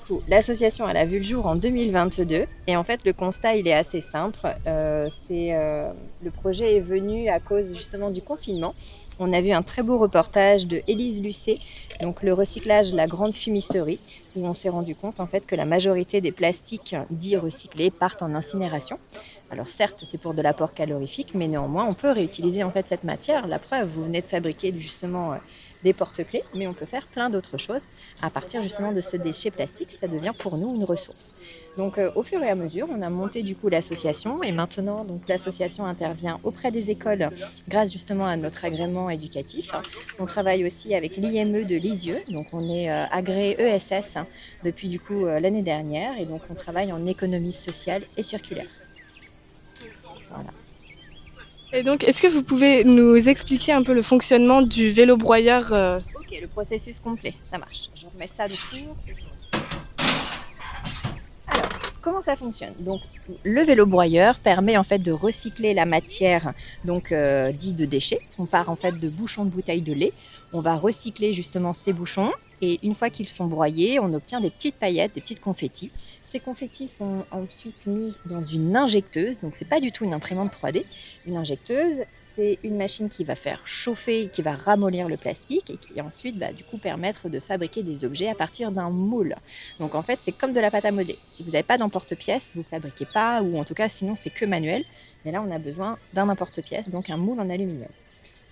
coup, l'association elle a vu le jour en 2022 et en fait le constat il est assez simple. Le projet est venu à cause justement du confinement. On a vu un très beau reportage de Élise Lucet, donc le recyclage, la grande fumisterie, où on s'est rendu compte en fait que la majorité des plastiques dits recyclés partent en incinération. Alors certes, c'est pour de l'apport calorifique, mais néanmoins, on peut réutiliser en fait cette matière. La preuve, vous venez de fabriquer justement des porte-clés, mais on peut faire plein d'autres choses à partir justement de ce déchet plastique. Ça devient pour nous une ressource. Donc au fur et à mesure, on a monté du coup l'association et maintenant donc l'association intervient auprès des écoles grâce justement à notre agrément éducatif. On travaille aussi avec l'IME de Lisieux, donc on est agréé ESS depuis du coup l'année dernière et donc on travaille en économie sociale et circulaire. Voilà. Et donc, est-ce que vous pouvez nous expliquer un peu le fonctionnement du vélo broyeur Ok, le processus complet, ça marche. Je remets ça dessus. Alors, comment ça fonctionne? Donc, le vélo broyeur permet en fait de recycler la matière, donc dite de déchets. Parce qu'on part en fait de bouchons de bouteilles de lait. On va recycler justement ces bouchons et une fois qu'ils sont broyés, on obtient des petites paillettes, des petites confettis. Ces confettis sont ensuite mis dans une injecteuse, donc c'est pas du tout une imprimante 3D. Une injecteuse, c'est une machine qui va faire chauffer, qui va ramollir le plastique et qui ensuite du coup permettre de fabriquer des objets à partir d'un moule. Donc en fait, c'est comme de la pâte à modeler. Si vous n'avez pas d'emporte-pièce, vous ne fabriquez pas, ou en tout cas sinon c'est que manuel. Mais là, on a besoin d'un emporte-pièce, donc un moule en aluminium.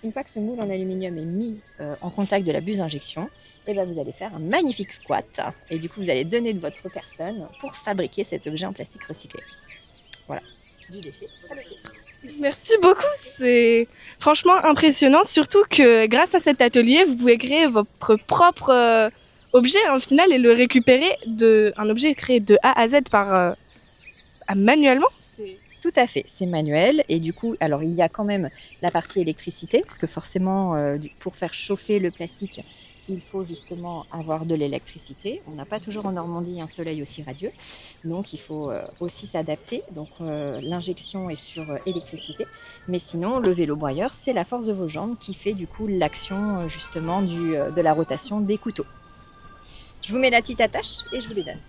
Une fois que ce moule en aluminium est mis en contact de la buse d'injection, vous allez faire un magnifique squat. Et du coup, vous allez donner de votre personne pour fabriquer cet objet en plastique recyclé. Voilà, du déchet à l'objet. Merci beaucoup, c'est franchement impressionnant, surtout que grâce à cet atelier, vous pouvez créer votre propre objet en final et le récupérer un objet créé de A à Z manuellement. Tout à fait, c'est manuel et du coup, alors il y a quand même la partie électricité parce que forcément, pour faire chauffer le plastique, il faut justement avoir de l'électricité. On n'a pas toujours en Normandie un soleil aussi radieux, donc il faut aussi s'adapter. Donc l'injection est sur électricité, mais sinon le vélo broyeur, c'est la force de vos jambes qui fait du coup l'action justement de la rotation des couteaux. Je vous mets la petite attache et je vous les donne.